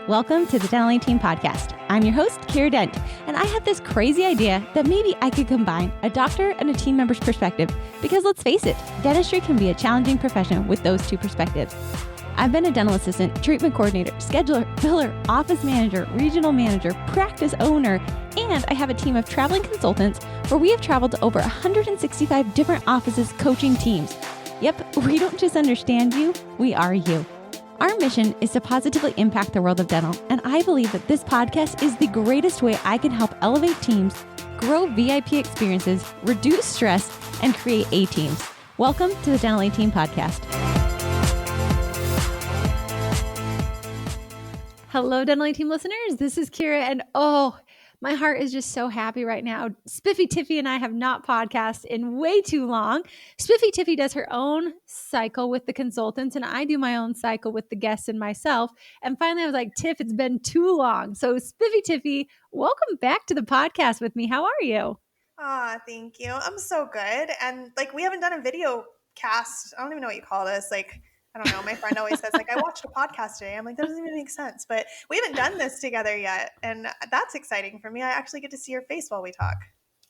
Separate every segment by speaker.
Speaker 1: Welcome to the Dental Team Podcast. I'm your host, Kiera Dent, and I have this crazy idea that maybe I could combine a doctor and a team member's perspective because let's face it, dentistry can be a challenging profession with those two perspectives. I've been a dental assistant, treatment coordinator, scheduler, biller, office manager, regional manager, practice owner, and I have a team of traveling consultants where we have traveled to over 165 different offices coaching teams. Yep, we don't just understand you, we are you. Our mission is to positively impact the world of dental, and I believe that this podcast is the greatest way I can help elevate teams, grow VIP experiences, reduce stress, and create A-teams. Welcome to the Dental Team Podcast. Hello, Dental Team listeners. This is Kiera, and my heart is just so happy right now. Spiffy Tiffy and I have not podcasted in way too long. Spiffy Tiffy does her own cycle with the consultants, and I do my own cycle with the guests and myself. And finally, I was like, Tiff, it's been too long. So Spiffy Tiffy, welcome back to the podcast with me. How are you?
Speaker 2: Thank you. I'm so good. And we haven't done a video cast. I don't even know what you call this. I don't know. My friend always says, I watched a podcast today. I'm like, that doesn't even make sense. But we haven't done this together yet. And that's exciting for me. I actually get to see your face while we talk.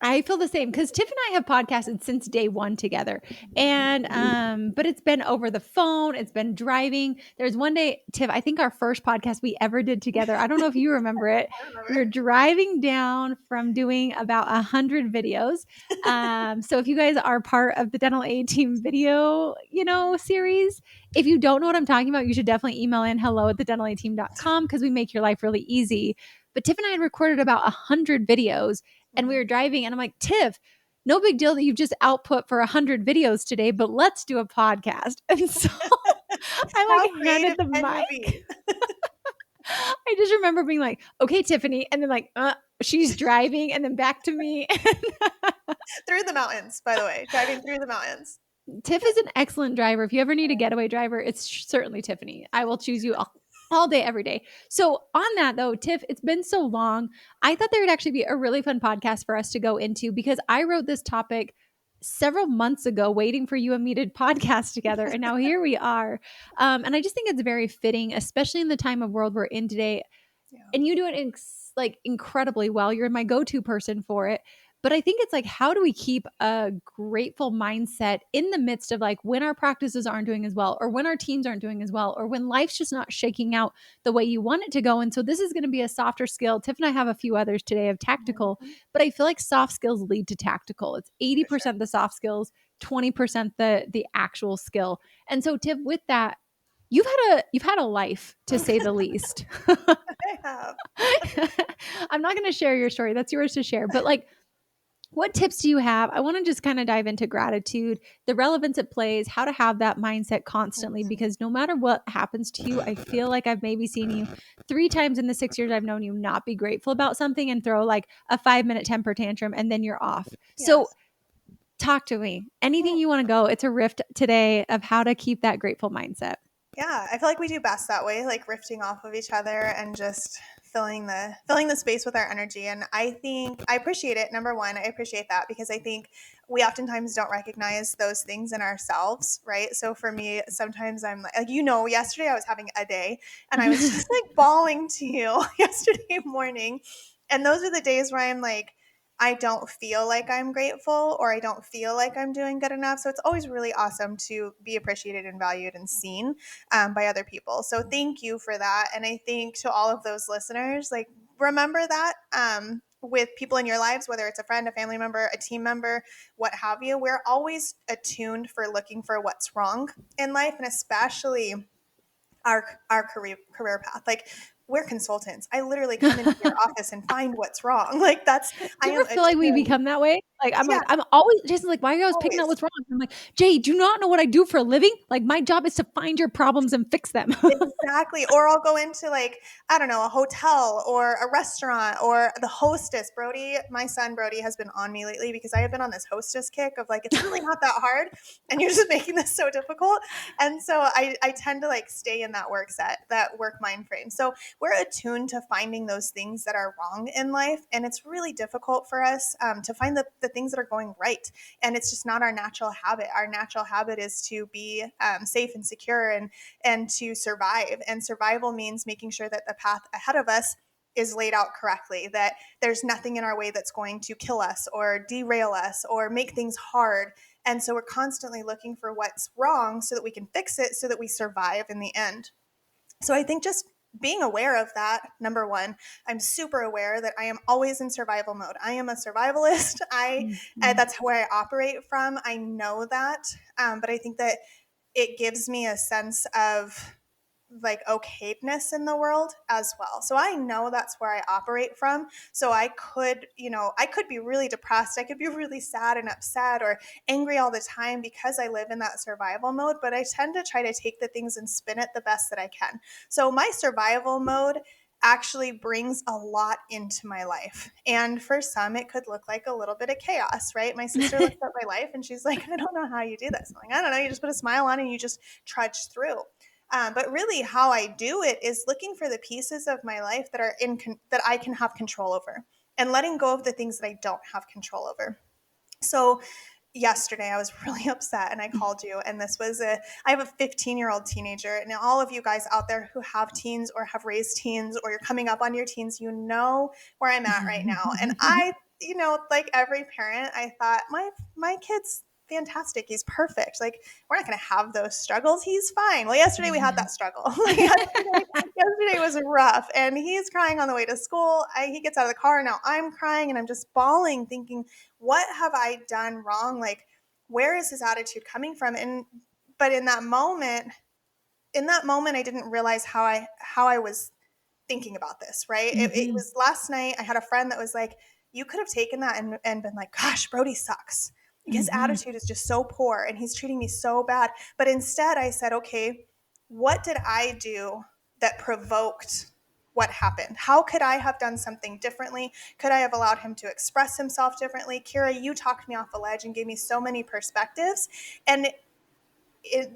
Speaker 1: I feel the same because Tiff and I have podcasted since day one together. And, but it's been over the phone. It's been driving. There's one day, Tiff, I think our first podcast we ever did together. I don't know if you remember it. We were driving down from doing about 100 videos. So if you guys are part of the Dental A-Team video, series, if you don't know what I'm talking about, you should definitely email in hello@thedentalateam.com because we make your life really easy. But Tiff and I had recorded about 100 videos. And we were driving and I'm like, Tiff, no big deal that you've just output for 100 videos today, but let's do a podcast. And so I handed the mic. I just remember being like, okay, Tiffany. And then she's driving and then back to me.
Speaker 2: Through the mountains, by the way, driving through the mountains.
Speaker 1: Tiff is an excellent driver. If you ever need a getaway driver, it's certainly Tiffany. I will choose you all day, every day. So on that though, Tiff, it's been so long. I thought there would actually be a really fun podcast for us to go into because I wrote this topic several months ago, waiting for you and me to podcast together. And now here we are. And I just think it's very fitting, especially in the time of world we're in today. Yeah. And you do it incredibly well. You're my go-to person for it. But I think it's how do we keep a grateful mindset in the midst of when our practices aren't doing as well, or when our teams aren't doing as well, or when life's just not shaking out the way you want it to go. And so this is going to be a softer skill. Tiff and I have a few others today of tactical, but I feel like soft skills lead to tactical. It's 80% the soft skills, 20% the actual skill. And so Tiff, with that, you've had a life, to say the least.
Speaker 2: I have.
Speaker 1: I'm not going to share your story. That's yours to share. But what tips do you have? I want to just kind of dive into gratitude, the relevance it plays, how to have that mindset constantly, because no matter what happens to you, I feel like I've maybe seen you 3 times in the 6 years I've known you not be grateful about something and throw a 5-minute temper tantrum and then you're off. Yes. So talk to me. Anything you want to go. It's a riff today of how to keep that grateful mindset.
Speaker 2: Yeah, I feel like we do best that way, rifting off of each other and just filling the space with our energy. And I think I appreciate it. Number one, I appreciate that because I think we oftentimes don't recognize those things in ourselves, right? So for me, sometimes I'm yesterday I was having a day and I was just bawling to you yesterday morning. And those are the days where I'm I don't feel like I'm grateful or I don't feel like I'm doing good enough. So it's always really awesome to be appreciated and valued and seen by other people. So thank you for that. And I think to all of those listeners, remember that with people in your lives, whether it's a friend, a family member, a team member, what have you, we're always attuned for looking for what's wrong in life, and especially our career path. We're consultants. I literally come into your office and find what's wrong.
Speaker 1: Do you ever feel like we become that way? I'm always, Jason's why are you always picking out what's wrong? I'm Jay, do you not know what I do for a living? My job is to find your problems and fix them.
Speaker 2: Exactly. Or I'll go into I don't know, a hotel or a restaurant or the hostess. Brody, my son Brody has been on me lately because I have been on this hostess kick of it's really not that hard and you're just making this so difficult. And so I tend to stay in that work mind frame. So we're attuned to finding those things that are wrong in life. And it's really difficult for us to find the things that are going right. And it's just not our natural habit. Our natural habit is to be safe and secure and to survive. And survival means making sure that the path ahead of us is laid out correctly, that there's nothing in our way that's going to kill us or derail us or make things hard. And so we're constantly looking for what's wrong so that we can fix it so that we survive in the end. So I think just being aware of that, number one, I'm super aware that I am always in survival mode. I am a survivalist. That's where I operate from. I know that. But I think that it gives me a sense of like okayness in the world as well. So I know that's where I operate from. So I could be really depressed. I could be really sad and upset or angry all the time because I live in that survival mode, but I tend to try to take the things and spin it the best that I can. So my survival mode actually brings a lot into my life. And for some, it could look like a little bit of chaos, right? My sister looks at my life and she's like, I don't know how you do this. I'm like, I don't know. You just put a smile on and you just trudge through. But really how I do it is looking for the pieces of my life that are that I can have control over and letting go of the things that I don't have control over. So yesterday I was really upset and I called you, and I have a 15-year-old teenager, and all of you guys out there who have teens or have raised teens or you're coming up on your teens, you know where I'm at right now. And like every parent, I thought my kid's fantastic. He's perfect. Like, we're not going to have those struggles. He's fine. Well, yesterday we had that struggle. Yesterday was rough, and he's crying on the way to school. He gets out of the car. Now I'm crying and I'm just bawling thinking, what have I done wrong? Like, where is his attitude coming from? But in that moment, I didn't realize how I was thinking about this, right? It was last night. I had a friend that was like, you could have taken that and been like, gosh, Brody sucks. His attitude is just so poor and he's treating me so bad. But instead I said, okay, what did I do that provoked what happened? How could I have done something differently? Could I have allowed him to express himself differently? Kiera, you talked me off the ledge and gave me so many perspectives. And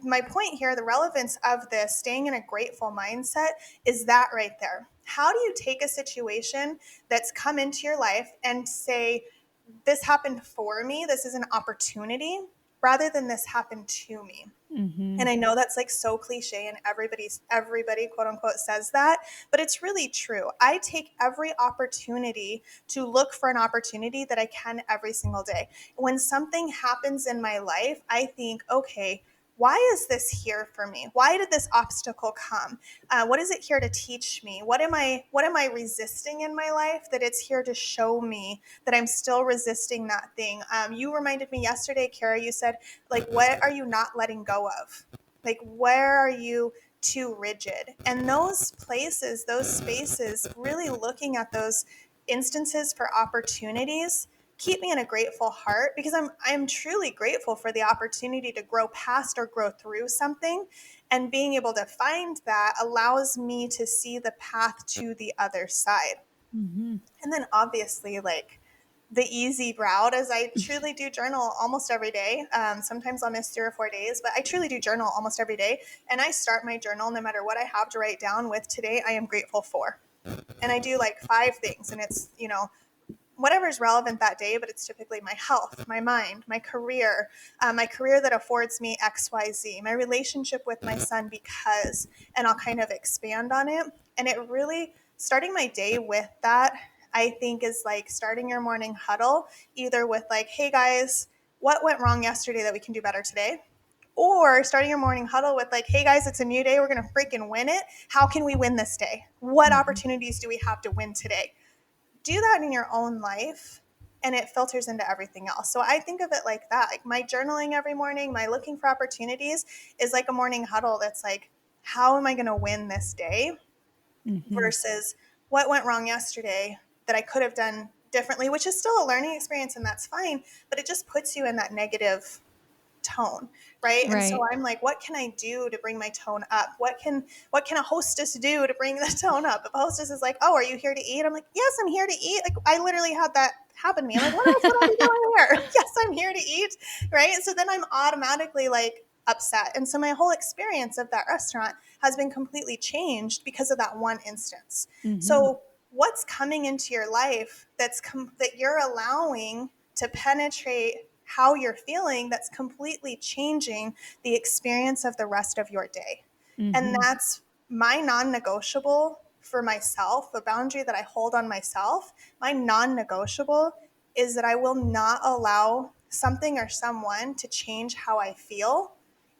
Speaker 2: my point here, the relevance of this, staying in a grateful mindset, is that right there. How do you take a situation that's come into your life and say, this happened for me, this is an opportunity, rather than this happened to me? And I know that's like so cliche and everybody quote unquote says that, but it's really true. I take every opportunity to look for an opportunity that I can every single day. When something happens in my life, I think, okay, why is this here for me? Why did this obstacle come? What is it here to teach me? What am I resisting in my life that it's here to show me that I'm still resisting that thing? You reminded me yesterday, Kiera, you said, like, what are you not letting go of? Like, where are you too rigid? And those places, those spaces, really looking at those instances for opportunities keep me in a grateful heart, because I'm truly grateful for the opportunity to grow past or grow through something, and being able to find that allows me to see the path to the other side. And then obviously, like, the easy route is I truly do journal almost every day. Sometimes I'll miss 3 or 4 days, but I truly do journal almost every day. And I start my journal no matter what I have to write down with today I am grateful for. And I do like 5 things, and it's, whatever's relevant that day, but it's typically my health, my mind, my career that affords me XYZ, my relationship with my son because, and I'll kind of expand on it. And it really, starting my day with that, I think is like starting your morning huddle, either with like, hey guys, what went wrong yesterday that we can do better today? Or starting your morning huddle with like, hey guys, it's a new day. We're going to freaking win it. How can we win this day? What opportunities do we have to win today? Do that in your own life, and it filters into everything else. So I think of it like that. Like, my journaling every morning, my looking for opportunities is like a morning huddle that's like, how am I going to win this day? Versus what went wrong yesterday that I could have done differently, which is still a learning experience, and that's fine, but it just puts you in that negative tone, right? And so I'm like, what can I do to bring my tone up? What can a hostess do to bring the tone up? If a hostess is like, oh, are you here to eat? I'm like, yes, I'm here to eat. Like, I literally had that happen to me. I'm like, what else would I be doing here? Yes, I'm here to eat, right? So then I'm automatically like, upset. And so my whole experience of that restaurant has been completely changed because of that one instance.
Speaker 1: Mm-hmm.
Speaker 2: So what's coming into your life that you're allowing to penetrate how you're feeling, that's completely changing the experience of the rest of your day. And
Speaker 1: Mm-hmm.
Speaker 2: that's my non-negotiable for myself, the boundary that I hold on myself. My non-negotiable is that I will not allow something or someone to change how I feel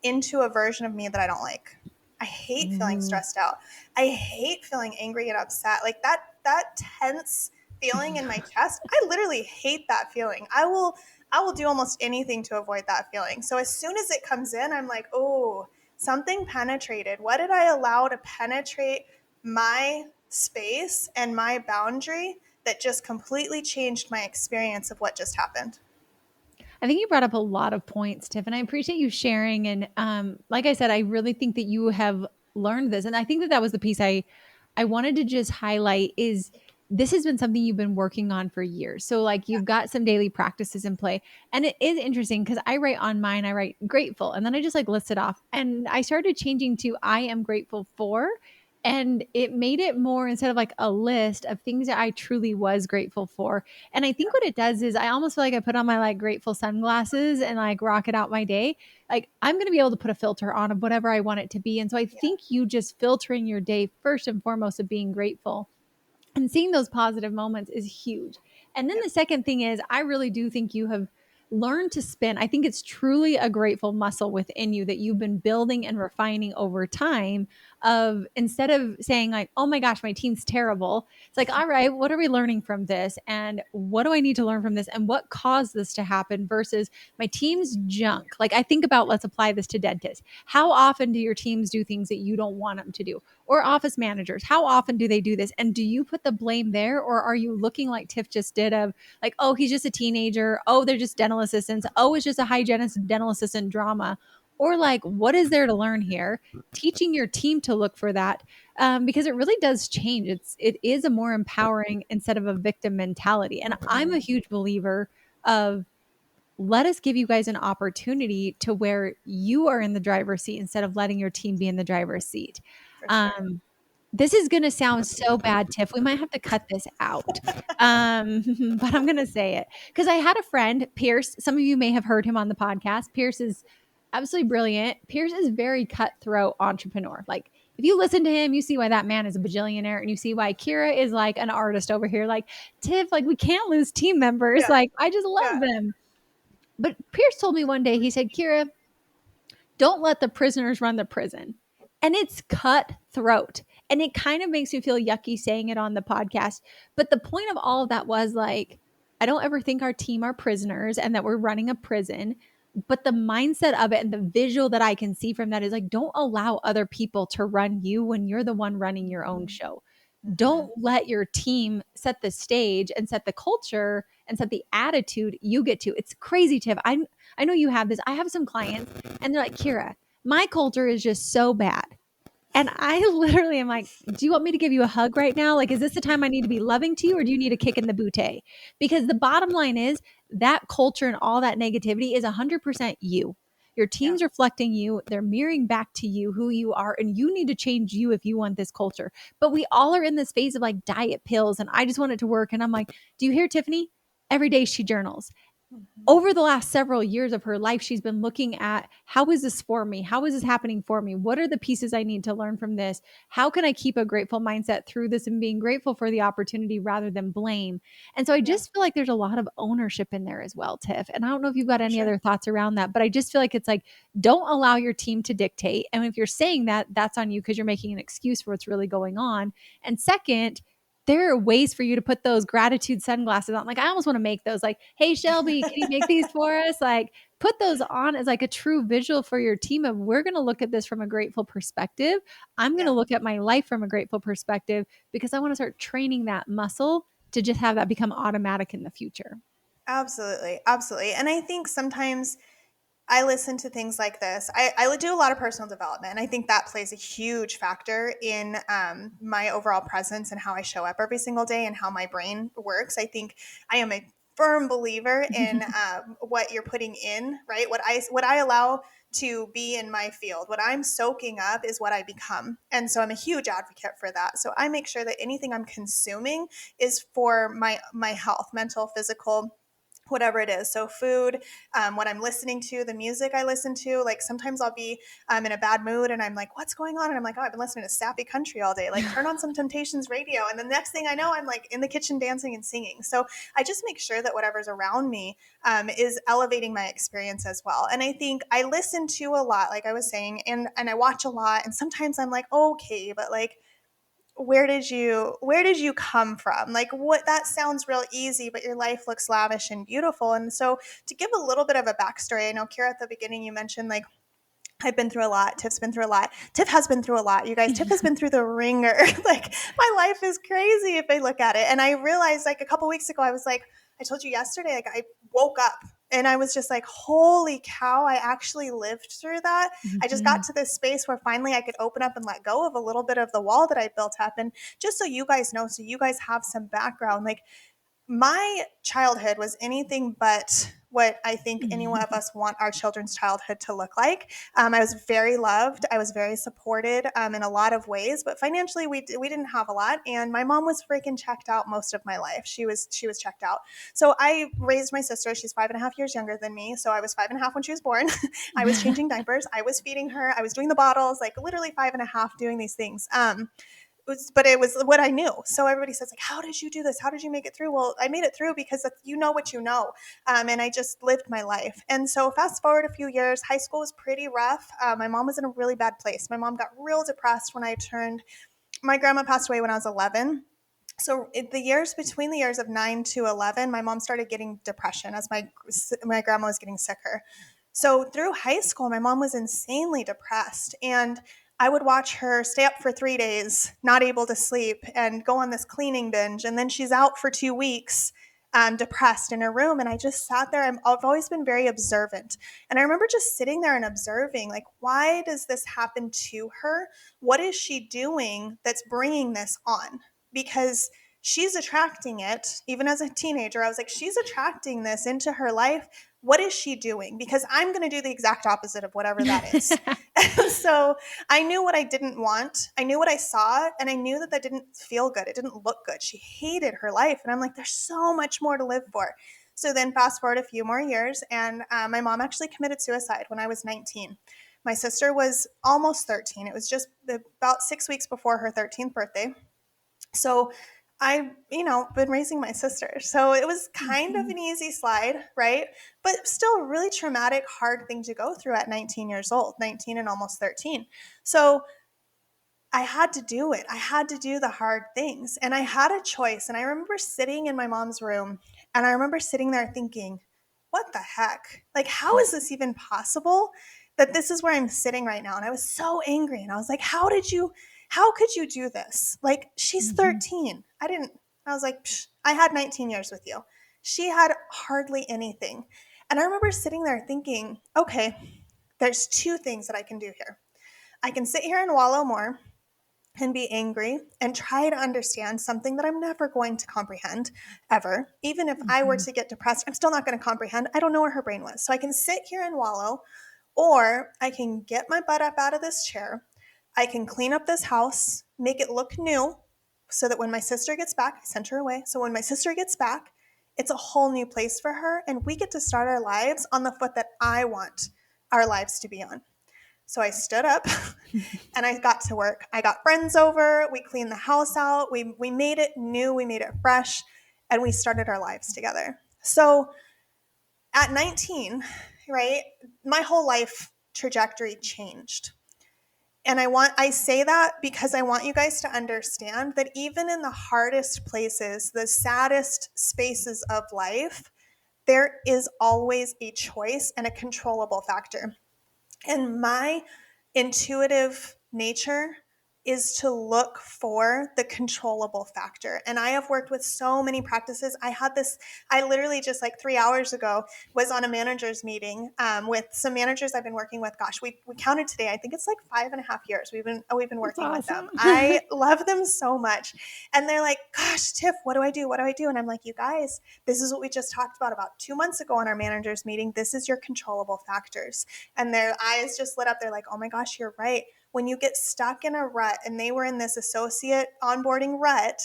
Speaker 2: into a version of me that I don't like. I hate feeling
Speaker 1: Mm-hmm.
Speaker 2: stressed out. I hate feeling angry and upset. Like that tense feeling in my chest. I literally hate that feeling. I will do almost anything to avoid that feeling. So as soon as it comes in, I'm like, "Oh, something penetrated. What did I allow to penetrate my space and my boundary that just completely changed my experience of what just happened?"
Speaker 1: I think you brought up a lot of points, Tiff, and I appreciate you sharing. And like I said, I really think that you have learned this, and I think that that was the piece I wanted to just highlight is this has been something you've been working on for years. So like
Speaker 2: Yeah.
Speaker 1: you've got some daily practices in play, and it is interesting because I write on mine, I write grateful, and then I just like list it off, and I started changing to I am grateful for. And it made it more instead of like a list of things that I truly was grateful for. And I think
Speaker 2: Yeah.
Speaker 1: what it does is I almost feel like I put on my like grateful sunglasses and like rock it out my day. Like I'm going to be able to put a filter on of whatever I want it to be. And so I
Speaker 2: Yeah.
Speaker 1: think you just filtering your day first and foremost of being grateful and seeing those positive moments is huge. And then
Speaker 2: Yeah.
Speaker 1: the second thing is, I really do think you have learned to spin. I think it's truly a grateful muscle within you that you've been building and refining over time. Of instead of saying, like, oh my gosh, my team's terrible, it's like, all right, what are we learning from this? And what do I need to learn from this? And what caused this to happen versus my team's junk? Like, I think about, let's apply this to dentists. How often do your teams do things that you don't want them to do? Or office managers, how often do they do this? And do you put the blame there, or are you looking like Tiff just did of like, oh, he's just a teenager, oh, they're just dental assistants, oh, it's just a hygienist dental assistant drama? Or like, what is there to learn here? Teaching your team to look for that, because it really does change. It is a more empowering instead of a victim mentality. And I'm a huge believer of, let us give you guys an opportunity to where you are in the driver's seat instead of letting your team be in the driver's seat.
Speaker 2: For sure.
Speaker 1: Um, this is going to sound so bad, Tiff. We might have to cut this out. But I'm going to say it because I had a friend, Pierce. Some of you may have heard him on the podcast. Pierce is absolutely brilliant. Pierce is very cutthroat entrepreneur. Like, if you listen to him, you see why that man is a bajillionaire, and you see why Kiera is like an artist over here. Like, Tiff, like, we can't lose team members.
Speaker 2: Yeah.
Speaker 1: Like, I just love
Speaker 2: Yeah.
Speaker 1: them. But Pierce told me one day, he said, Kiera, don't let the prisoners run the prison. And it's cutthroat. And it kind of makes me feel yucky saying it on the podcast. But the point of all of that was like, I don't ever think our team are prisoners and that we're running a prison. But the mindset of it and the visual that I can see from that is like, don't allow other people to run you when you're the one running your own show.
Speaker 2: Mm-hmm.
Speaker 1: Don't let your team set the stage and set the culture and set the attitude you get to. It's crazy, Tiff. I know you have this. I have some clients and they're like, Kiera, my culture is just so bad. And I literally am like, do you want me to give you a hug right now? Like, is this the time I need to be loving to you, or do you need a kick in the bootay? Because the bottom line is that culture and all that negativity is 100% you. Your
Speaker 2: Yeah.
Speaker 1: team's reflecting you. They're mirroring back to you who you are, and you need to change you if you want this culture. But we all are in this phase of like diet pills, and I just want it to work. And I'm like, do you hear Tiffany? Every day she journals.
Speaker 2: Mm-hmm.
Speaker 1: Over the last several years of her life, she's been looking at, how is this for me? How is this happening for me? What are the pieces I need to learn from this? How can I keep a grateful mindset through this and being grateful for the opportunity rather than blame? And so I
Speaker 2: Yeah.
Speaker 1: just feel like there's a lot of ownership in there as well, Tiff. And I don't know if you've got
Speaker 2: For
Speaker 1: any
Speaker 2: sure.
Speaker 1: other thoughts around that, but I just feel like it's like, don't allow your team to dictate. And if you're saying that, that's on you because you're making an excuse for what's really going on. And second, there are ways for you to put those gratitude sunglasses on. Like, I almost want to make those like, hey, Shelby, can you make these for us? Like, put those on as like a true visual for your team of, we're going to look at this from a grateful perspective. I'm going to
Speaker 2: Yeah.
Speaker 1: look at my life from a grateful perspective because I want to start training that muscle to just have that become automatic in the future.
Speaker 2: Absolutely. Absolutely. And I think sometimes I listen to things like this. I do a lot of personal development. And I think that plays a huge factor in my overall presence and how I show up every single day and how my brain works. I think I am a firm believer in what you're putting in, right? What I allow to be in my field. What I'm soaking up is what I become. And so I'm a huge advocate for that. So I make sure that anything I'm consuming is for my health, mental, physical, whatever it is. So food, what I'm listening to, the music I listen to. Like sometimes I'll be in a bad mood and I'm like, what's going on? And I'm like, oh, I've been listening to sappy country all day. Like turn on some Temptations radio. And the next thing I know, I'm like in the kitchen dancing and singing. So I just make sure that whatever's around me is elevating my experience as well. And I think I listen to a lot, like I was saying, and I watch a lot. And sometimes I'm like, okay, but like, where did you come from? Like what, that sounds real easy, but your life looks lavish and beautiful. And so to give a little bit of a backstory, I know Kiera at the beginning you mentioned like I've been through a lot. Tiff's been through a lot. Tiff has been through a lot. You guys, Tiff has been through the ringer. Like my life is crazy if I look at it. And I realized like a couple weeks ago, I was like, I told you yesterday, like I woke up and I was just like, holy cow, I actually lived through that. I just got to this space where finally I could open up and let go of a little bit of the wall that I built up. And just so you guys know, so you guys have some background, like my childhood was anything but what I think any one of us want our children's childhood to look like. I was very loved. I was very supported in a lot of ways, but financially we didn't have a lot. And my mom was freaking checked out most of my life. She was checked out. So I raised my sister. She's 5.5 years younger than me. So I was 5.5 when she was born. I was changing diapers. I was feeding her. I was doing the bottles, like literally 5.5 doing these things. But it was what I knew. So everybody says like, how did you do this? How did you make it through? Well, I made it through because you know what you know. And I just lived my life. And so fast forward a few years, high school was pretty rough. My mom was in a really bad place. My mom got real depressed my grandma passed away when I was 11. So the years between the years of 9 to 11, my mom started getting depression as my grandma was getting sicker. So through high school, my mom was insanely depressed. And I would watch her stay up for 3 days, not able to sleep, and go on this cleaning binge. And then she's out for 2 weeks, depressed in her room. And I just sat there. I've always been very observant. And I remember just sitting there and observing, like, why does this happen to her? What is she doing that's bringing this on? Because she's attracting it. Even as a teenager, I was like, she's attracting this into her life. What is she doing? Because I'm going to do the exact opposite of whatever that is. And so I knew what I didn't want. I knew what I saw, and I knew that didn't feel good. It didn't look good. She hated her life. And I'm like, there's so much more to live for. So then fast forward a few more years, and my mom actually committed suicide when I was 19. My sister was almost 13. It was just about 6 weeks before her 13th birthday. So I, been raising my sister. So it was kind of an easy slide, right? But still a really traumatic, hard thing to go through at 19 years old, 19 and almost 13. So I had to do it. I had to do the hard things. And I had a choice. And I remember sitting in my mom's room and I remember sitting there thinking, what the heck? Like, how is this even possible that this is where I'm sitting right now? And I was so angry. And I was like, how could you do this? Like, she's 13. I was like, I had 19 years with you. She had hardly anything. And I remember sitting there thinking, okay, there's two things that I can do here. I can sit here and wallow more and be angry and try to understand something that I'm never going to comprehend ever. Even if I were to get depressed, I'm still not going to comprehend. I don't know where her brain was. So I can sit here and wallow, or I can get my butt up out of this chair. I can clean up this house, make it look new so that when my sister gets back, I sent her away. So when my sister gets back, it's a whole new place for her. And we get to start our lives on the foot that I want our lives to be on. So I stood up and I got to work. I got friends over. We cleaned the house out. We made it new. We made it fresh. And we started our lives together. So at 19, right, my whole life trajectory changed. And I say that because I want you guys to understand that even in the hardest places, the saddest spaces of life, there is always a choice and a controllable factor. And my intuitive nature is to look for the controllable factor. And I have worked with so many practices. I literally just like 3 hours ago was on a manager's meeting with some managers I've been working with. Gosh, we counted today. I think it's like 5.5 years we've been
Speaker 1: That's
Speaker 2: working with them.
Speaker 1: awesome.
Speaker 2: I love them so much. And they're like, gosh, Tiff, what do I do? What do I do? And I'm like, you guys, this is what we just talked about 2 months ago on our manager's meeting. This is your controllable factors. And their eyes just lit up. They're like, oh my gosh, you're right. When you get stuck in a rut, and they were in this associate onboarding rut,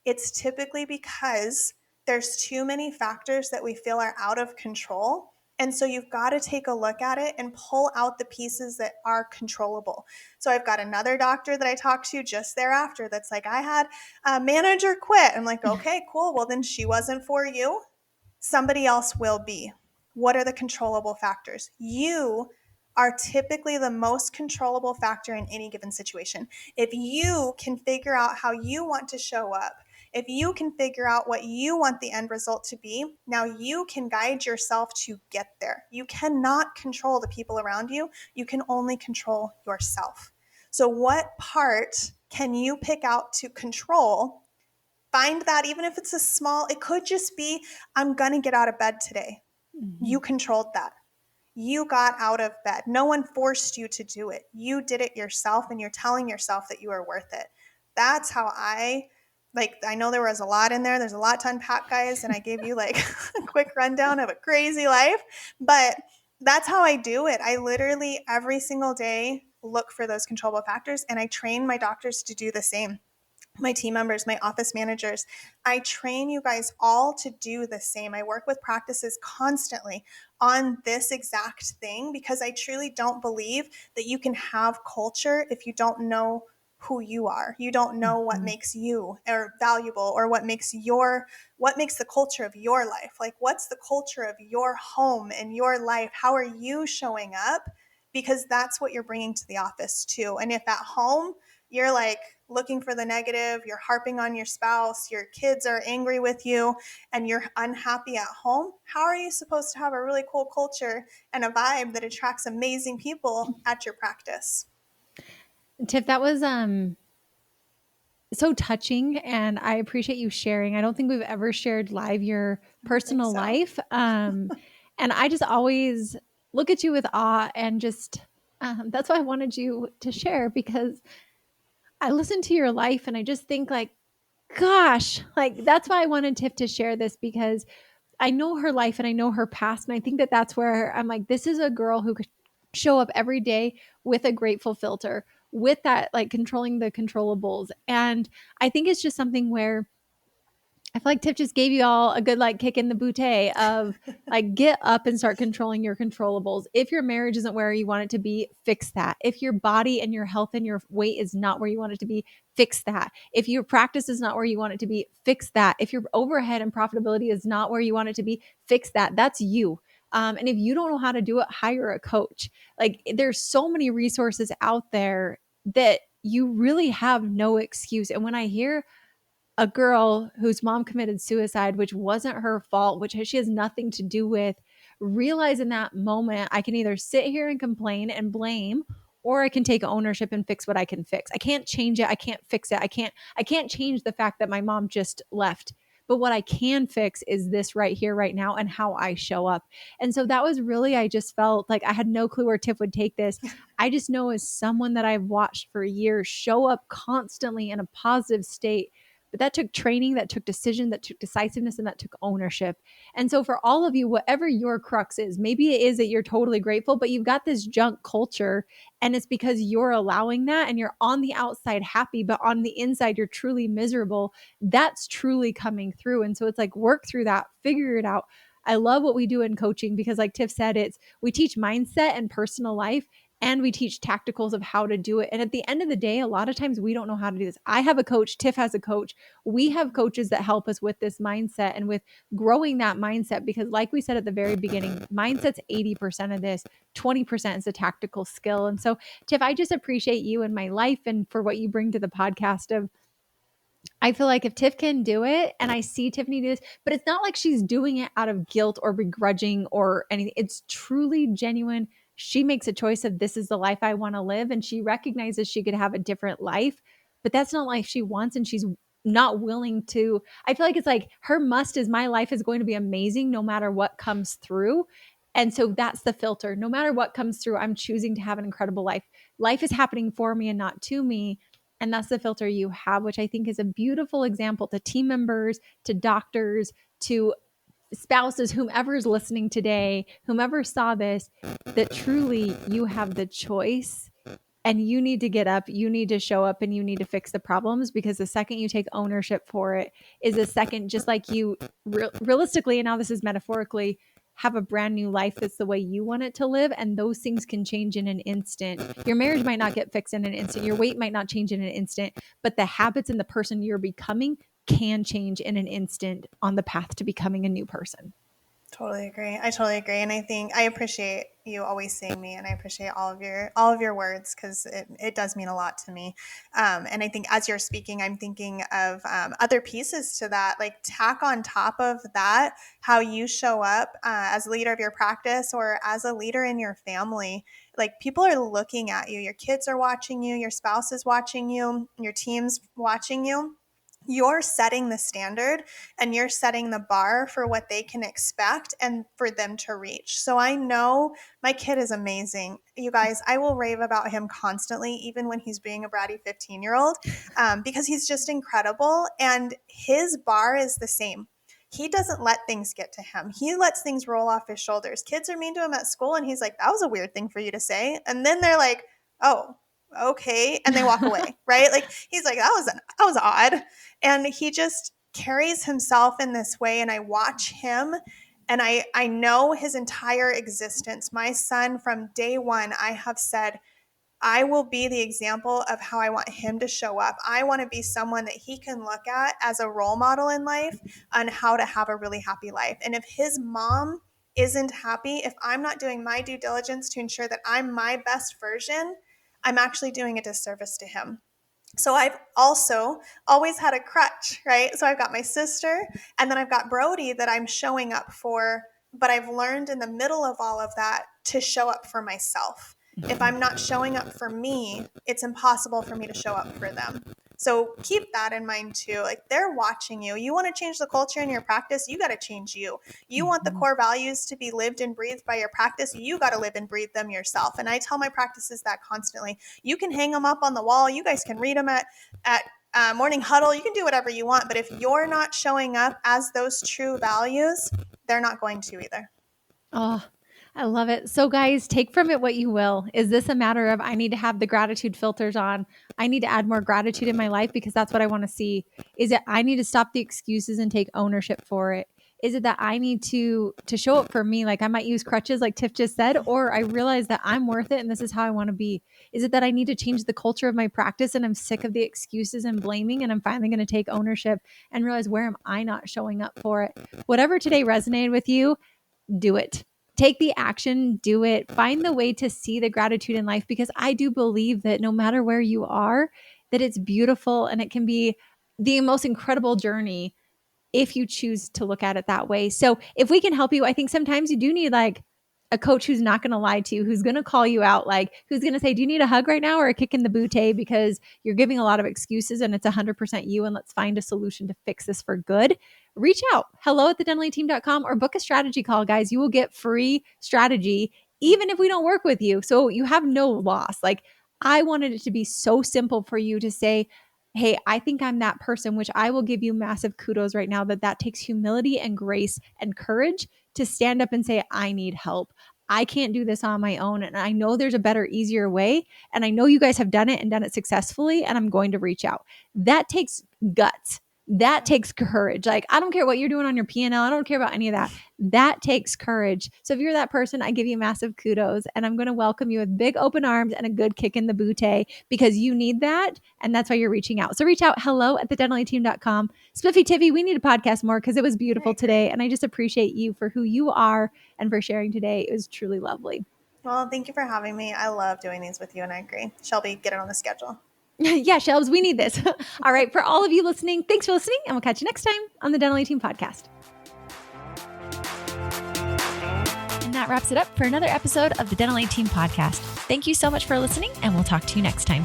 Speaker 2: it's typically because there's too many factors that we feel are out of control. And so you've got to take a look at it and pull out the pieces that are controllable. So I've got another doctor that I talked to just thereafter that's like, I had a manager quit. I'm like, okay, cool. Well, then she wasn't for you. Somebody else will be. What are the controllable factors? You are typically the most controllable factor in any given situation. If you can figure out how you want to show up, if you can figure out what you want the end result to be, now you can guide yourself to get there. You cannot control the people around you. You can only control yourself. So what part can you pick out to control? Find that, even if it's a small, it could just be, I'm going to get out of bed today.
Speaker 1: Mm-hmm.
Speaker 2: You controlled that. You got out of bed. No one forced you to do it. You did it yourself, and you're telling yourself that you are worth it. That's how I know there was a lot in there. There's a lot to unpack, guys, and I gave you like a quick rundown of a crazy life, but that's how I do it. I literally every single day look for those controllable factors, and I train my doctors to do the same. My team members, my office managers, I train you guys all to do the same. I work with practices constantly on this exact thing because I truly don't believe that you can have culture if you don't know who you are. You don't know what makes you or valuable, or what makes the culture of your life. Like, what's the culture of your home and your life? How are you showing up? Because that's what you're bringing to the office too. And if at home you're like looking for the negative, you're harping on your spouse, your kids are angry with you, and you're unhappy at home, how are you supposed to have a really cool culture and a vibe that attracts amazing people at your practice?
Speaker 1: Tiff, that was so touching, and I appreciate you sharing. I don't think we've ever shared live your personal life. And I just always look at you with awe, and just that's why I wanted you to share, because I listen to your life and I just think like, gosh, like that's why I wanted Tiff to share this, because I know her life and I know her past. And I think that that's where I'm like, this is a girl who could show up every day with a grateful filter, with that, like controlling the controllables. And I think it's just something where I feel like Tiff just gave you all a good like kick in the bootay of like, get up and start controlling your controllables. If your marriage isn't where you want it to be, fix that. If your body and your health and your weight is not where you want it to be, fix that. If your practice is not where you want it to be, fix that. If your overhead and profitability is not where you want it to be, fix that. That's you. And if you don't know how to do it, hire a coach. Like, there's so many resources out there that you really have no excuse. And when I hear a girl whose mom committed suicide, which wasn't her fault, which she has nothing to do with, realize in that moment, I can either sit here and complain and blame, or I can take ownership and fix what I can fix. I can't change it. I can't fix it. I can't change the fact that my mom just left. But what I can fix is this right here, right now, and how I show up. And so that was really, I just felt like I had no clue where Tiff would take this. I just know, as someone that I've watched for years show up constantly in a positive state, but that took training, that took decision, that took decisiveness, and that took ownership. And so for all of you, whatever your crux is, maybe it is that you're totally grateful, but you've got this junk culture, and it's because you're allowing that, and you're on the outside happy, but on the inside, you're truly miserable. That's truly coming through. And so it's like, work through that, figure it out. I love what we do in coaching, because like Tiff said, we teach mindset and personal life, and we teach tacticals of how to do it. And at the end of the day, a lot of times we don't know how to do this. I have a coach, Tiff has a coach. We have coaches that help us with this mindset and with growing that mindset, because like we said at the very beginning, mindset's 80% of this, 20% is a tactical skill. And so, Tiff, I just appreciate you in my life and for what you bring to the podcast. Of, I feel like if Tiff can do it, and I see Tiffany do this, but it's not like she's doing it out of guilt or begrudging or anything. It's truly genuine She makes a choice of this is the life I want to live. And she recognizes she could have a different life, but that's not life she wants. And she's not willing to, I feel like it's like her must is my life is going to be amazing no matter what comes through. And so that's the filter. No matter what comes through, I'm choosing to have an incredible life. Life is happening for me and not to me. And that's the filter you have, which I think is a beautiful example to team members, to doctors, to spouses, whomever is listening today, whomever saw this, that truly you have the choice and you need to get up, you need to show up, and you need to fix the problems, because the second you take ownership for it is a second, just like you realistically, and now this is metaphorically, have a brand new life that's the way you want it to live. And those things can change in an instant. Your marriage might not get fixed in an instant. Your weight might not change in an instant, but the habits and the person you're becoming can change in an instant on the path to becoming a new person.
Speaker 2: Totally agree. I totally agree. And I think I appreciate you always seeing me, and I appreciate all of your words, because it does mean a lot to me. And I think as you're speaking, I'm thinking of other pieces to that, like tack on top of that, how you show up as a leader of your practice or as a leader in your family. Like, people are looking at you, your kids are watching you, your spouse is watching you, your team's watching you. You're setting the standard and you're setting the bar for what they can expect and for them to reach. So I know my kid is amazing. You guys, I will rave about him constantly, even when he's being a bratty 15-year-old, because he's just incredible. And his bar is the same. He doesn't let things get to him. He lets things roll off his shoulders. Kids are mean to him at school, and he's like, that was a weird thing for you to say. And then they're like, oh, okay. And they walk away, right? Like, he's like, that was odd. And he just carries himself in this way. And I watch him, and I know his entire existence. My son, from day one, I have said, I will be the example of how I want him to show up. I want to be someone that he can look at as a role model in life on how to have a really happy life. And if his mom isn't happy, if I'm not doing my due diligence to ensure that I'm my best version, I'm actually doing a disservice to him. So I've also always had a crutch, right? So I've got my sister, and then I've got Brody that I'm showing up for, but I've learned in the middle of all of that to show up for myself. If I'm not showing up for me, it's impossible for me to show up for them. So keep that in mind too. Like, they're watching you. You want to change the culture in your practice, you got to change you. You want the core values to be lived and breathed by your practice, you got to live and breathe them yourself. And I tell my practices that constantly. You can hang them up on the wall. You guys can read them at morning huddle. You can do whatever you want. But if you're not showing up as those true values, they're not going to either.
Speaker 1: Oh, I love it. So guys, take from it what you will. Is this a matter of I need to have the gratitude filters on? I need to add more gratitude in my life because that's what I want to see. Is it I need to stop the excuses and take ownership for it? Is it that I need to show up for me? Like, I might use crutches like Tiff just said, or I realize that I'm worth it and this is how I want to be. Is it that I need to change the culture of my practice and I'm sick of the excuses and blaming, and I'm finally going to take ownership and realize, where am I not showing up for it? Whatever today resonated with you, do it. Take the action, do it. Find the way to see the gratitude in life, because I do believe that no matter where you are, that it's beautiful and it can be the most incredible journey if you choose to look at it that way. So if we can help you, I think sometimes you do need like a coach who's not going to lie to you, who's going to call you out, like who's going to say, do you need a hug right now or a kick in the booty because you're giving a lot of excuses and it's 100% you, and let's find a solution to fix this for good. Reach out, hello@thedentallyteam.com, or book a strategy call, guys. You will get free strategy even if we don't work with you. So you have no loss. Like, I wanted it to be so simple for you to say, hey, I think I'm that person, which I will give you massive kudos right now, that takes humility and grace and courage to stand up and say, I need help. I can't do this on my own. And I know there's a better, easier way. And I know you guys have done it and done it successfully. And I'm going to reach out. That takes guts. That takes courage. Like, I don't care what you're doing on your P&L. I don't care about any of that. That takes courage. So if you're that person, I give you massive kudos, and I'm going to welcome you with big open arms and a good kick in the booty, because you need that. And that's why you're reaching out. So reach out, hello@thedentallyteam.com. Spiffy Tiffy, we need a podcast more because it was beautiful today. And I just appreciate you for who you are and for sharing today. It was truly lovely.
Speaker 2: Well, thank you for having me. I love doing these with you, and I agree. Shelby, get it on the schedule.
Speaker 1: Yeah, Shelves, we need this. All right. For all of you listening, thanks for listening, and we'll catch you next time on the Dental Team Podcast.
Speaker 3: that wraps it up for another episode of the Dental 18 podcast. Thank you so much for listening, and we'll talk to you next time.